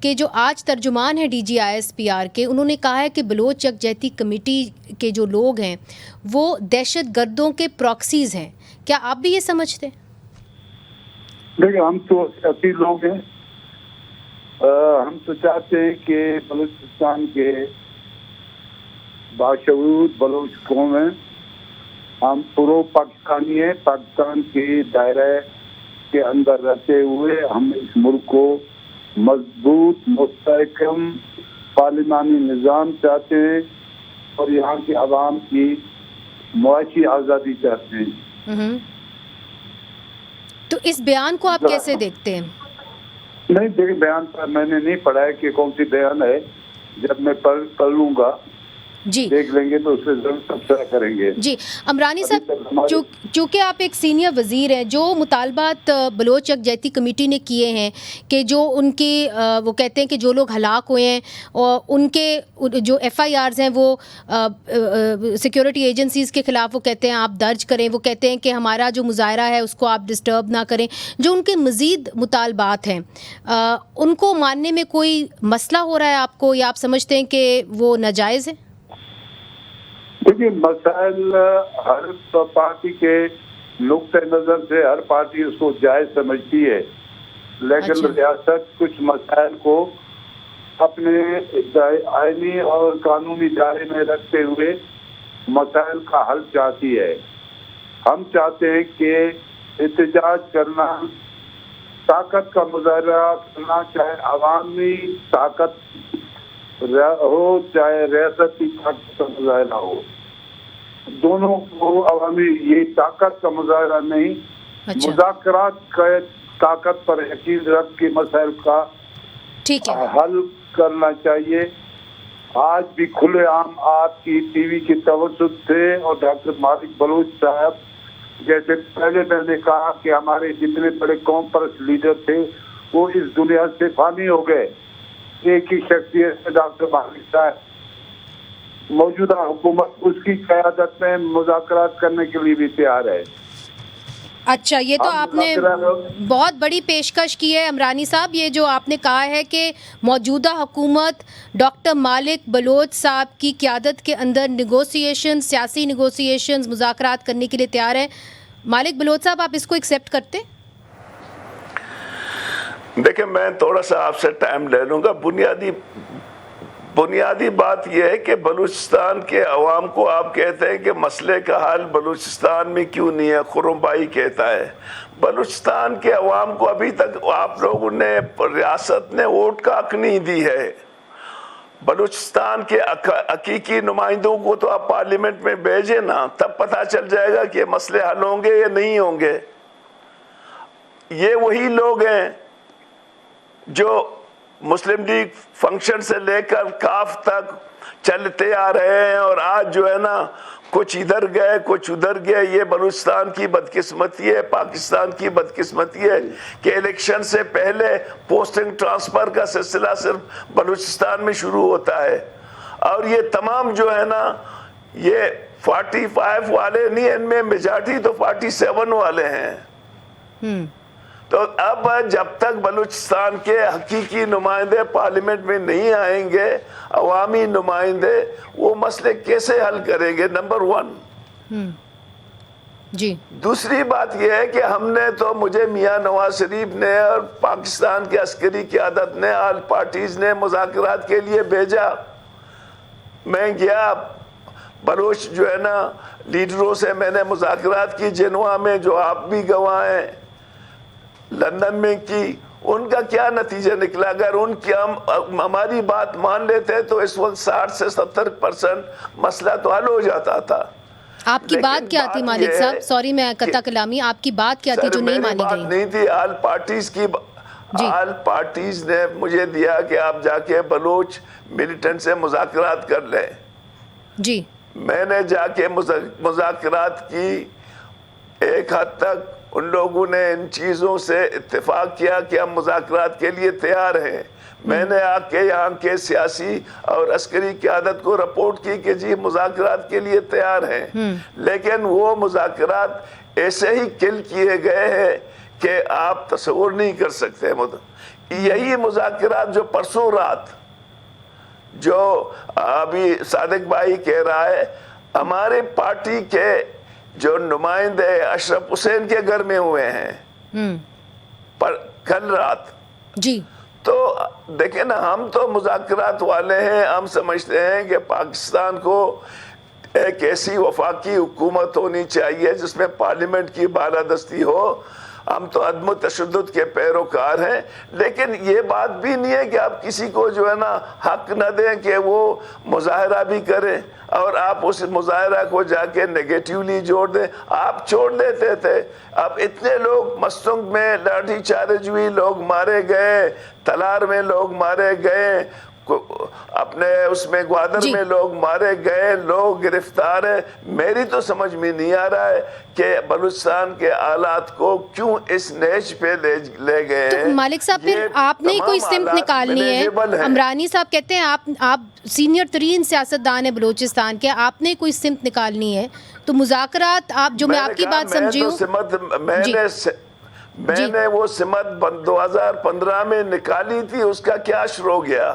کہ جو آج ترجمان ہیں DGISPR کے، انہوں نے کہا ہے کہ بلوچ یکجہتی کمیٹی کے جو لوگ ہیں وہ دہشت گردوں کے پراکسیز ہیں. کیا آپ بھی یہ سمجھتے ہیں؟ دیکھیں، ہم تو سیاسی لوگ ہیں. ہم تو چاہتے ہیں کہ بلوچستان کے باشعور بلوچ قوم ہیں. ہم پرو پاکستانی ہیں. پاکستان کے دائرہ کے اندر رہتے ہوئے ہم اس ملک کو مضبوط مستحکم پارلیمانی نظام چاہتے ہیں اور یہاں کے عوام کی معاشی آزادی چاہتے ہیں. تو اس بیان کو آپ کیسے دیکھتے ہیں؟ نہیں دیکھیں، بیان پر میں نے نہیں پڑھا ہے کہ کون سی بیان ہے. جب میں پڑھ لوں گا جی دیکھ لیں گے تو اس سے ضرور تبصرہ کریں گے. جی عمرانی صاحب، چونکہ آپ ایک سینئر وزیر ہیں، جو مطالبات بلوچ یکجہتی کمیٹی نے کیے ہیں کہ جو ان کی وہ کہتے ہیں کہ جو لوگ ہلاک ہوئے ہیں اور ان کے جو FIRs ہیں وہ سیکیورٹی ایجنسیز کے خلاف وہ کہتے ہیں آپ درج کریں. وہ کہتے ہیں کہ ہمارا جو مظاہرہ ہے اس کو آپ ڈسٹرب نہ کریں. جو ان کے مزید مطالبات ہیں ان کو ماننے میں کوئی مسئلہ ہو رہا ہے آپ کو، یا آپ سمجھتے ہیں کہ وہ ناجائز ہیں؟ دیکھیے، مسائل ہر پارٹی کے نقطۂ نظر سے ہر پارٹی اس کو جائز سمجھتی ہے، لیکن ریاست کچھ مسائل کو اپنے آئینی اور قانونی دائرے میں رکھتے ہوئے مسائل کا حل چاہتی ہے. ہم چاہتے ہیں کہ احتجاج کرنا، طاقت کا مظاہرہ کرنا، چاہے عوامی طاقت ہو چاہے ریاستی طاقت کا مظاہرہ ہو، دونوں کو عوامی یہ طاقت کا مظاہرہ نہیں، مذاکرات کا طاقت پر یقین رکھ کے مسائل کا حل کرنا چاہیے. آج بھی کھلے عام آپ کی ٹی وی کے توسط سے اور ڈاکٹر مالک بلوچ صاحب جیسے پہلے میں نے کہا کہ ہمارے جتنے بڑے قوم پرست لیڈر تھے وہ اس دنیا سے فانی ہو گئے. ایک ہی شخصیت سے ڈاکٹر مالک صاحب موجودہ حکومت اس کی قیادت میں مذاکرات کرنے کے لیے بھی تیار ہے. اچھا، یہ تو آپ نے بہت بڑی پیشکش کی ہے عمرانی صاحب. یہ جو آپ نے کہا ہے کہ موجودہ حکومت ڈاکٹر مالک بلوچ صاحب کی قیادت کے اندر نیگوسیشن، سیاسی نیگوسیشنز، مذاکرات کرنے کے لیے تیار ہے. مالک بلوچ صاحب، آپ اس کو ایکسیپٹ کرتے ہیں؟ دیکھیں، میں تھوڑا سا آپ سے ٹائم لے لوں گا. بنیادی بات یہ ہے کہ بلوچستان کے عوام کو آپ کہتے ہیں کہ مسئلے کا حل بلوچستان میں کیوں نہیں ہے. خرم بھائی کہتا ہے بلوچستان کے عوام کو ابھی تک آپ لوگوں نے ریاست نے ووٹ کا حق نہیں دی ہے. بلوچستان کے حقیقی نمائندوں کو تو آپ پارلیمنٹ میں بھیجیں نا، تب پتہ چل جائے گا کہ مسئلے حل ہوں گے یا نہیں ہوں گے. یہ وہی لوگ ہیں جو مسلم لیگ فنکشن سے لے کر کاف تک چلتے آ رہے ہیں، اور آج جو ہے نا کچھ ادھر گئے کچھ ادھر گئے. یہ بلوچستان کی بدقسمتی ہے، پاکستان کی بدقسمتی ہے کہ الیکشن سے پہلے پوسٹنگ ٹرانسفر کا سلسلہ صرف بلوچستان میں شروع ہوتا ہے. اور یہ تمام جو ہے نا یہ 45 والے نہیں، ان میں میجارٹی تو 47 والے ہیں. تو اب جب تک بلوچستان کے حقیقی نمائندے پارلیمنٹ میں نہیں آئیں گے، عوامی نمائندے، وہ مسئلے کیسے حل کریں گے؟ نمبر 1. جی دوسری بات یہ ہے کہ ہم نے تو مجھے میاں نواز شریف نے اور پاکستان کے عسکری قیادت نے آل پارٹیز نے مذاکرات کے لیے بھیجا. میں گیا، بلوچ جو ہے نا لیڈروں سے میں نے مذاکرات کی جنوا میں، جو آپ بھی گواہ ہیں، لندن میں کی. ان کا کیا نتیجہ نکلا؟ اگر ان کی ہماری بات مان لیتے تو اس وقت 60 سے 70% مسئلہ تو حل ہو جاتا تھا. آپ کی بات کیا تھی مالک صاحب؟ سوری میں قطع کلامی، آپ کی بات کیا تھی جو نہیں مانی گئی؟ نہیں تھی آل پارٹیز کی. آل پارٹیز نے مجھے دیا کہ آپ جا کے بلوچ ملیٹنٹ سے مذاکرات کر لیں. جی میں نے جا کے مذاکرات کی. ایک حد تک ان لوگوں نے ان چیزوں سے اتفاق کیا کہ ہم مذاکرات کے لیے تیار ہیں. میں نے آ کے یہاں کے سیاسی اور عسکری قیادت کو رپورٹ کی کہ جی مذاکرات کے لیے تیار ہیں. لیکن وہ مذاکرات ایسے ہی کل کیے گئے ہیں کہ آپ تصور نہیں کر سکتے. یہی مذاکرات جو پرسوں رات جو ابھی صادق بھائی کہہ رہا ہے، ہماری پارٹی کے جو نمائندے اشرف حسین کے گھر میں ہوئے ہیں پر کل رات، جی تو دیکھیں نا، ہم تو مذاکرات والے ہیں، ہم سمجھتے ہیں کہ پاکستان کو ایک ایسی وفاقی حکومت ہونی چاہیے جس میں پارلیمنٹ کی بالادستی ہو. ہم تو عدم تشدد کے پیروکار ہیں، لیکن یہ بات بھی نہیں ہے کہ آپ کسی کو جو ہے نا حق نہ دیں کہ وہ مظاہرہ بھی کرے اور آپ اس مظاہرہ کو جا کے نیگیٹیولی جوڑ دیں. آپ چھوڑ دیتے تھے. اب اتنے لوگ مستنگ میں لاٹھی چارج ہوئی، لوگ مارے گئے، تلار میں لوگ مارے گئے، اپنے اس میں گوادر میں لوگ مارے گئے، لوگ گرفتار ہیں. میری تو سمجھ میں نہیں آ رہا ہے کہ بلوچستان کے حالات کو کیوں اس نیچ پہ لے گئے ہیں. تو مالک صاحب پھر آپ نے کوئی سمت نکالنی ہے. عمرانی صاحب کہتے ہیں آپ سینئر ترین سیاستدان ہیں بلوچستان کے، آپ نے کوئی سمت نکالنی ہے تو مذاکرات آپ جو میں آپ کی بات سمجھی ہوں. میں نے وہ سمت 2015 میں نکالی تھی، اس کا کیا شروع ہو گیا؟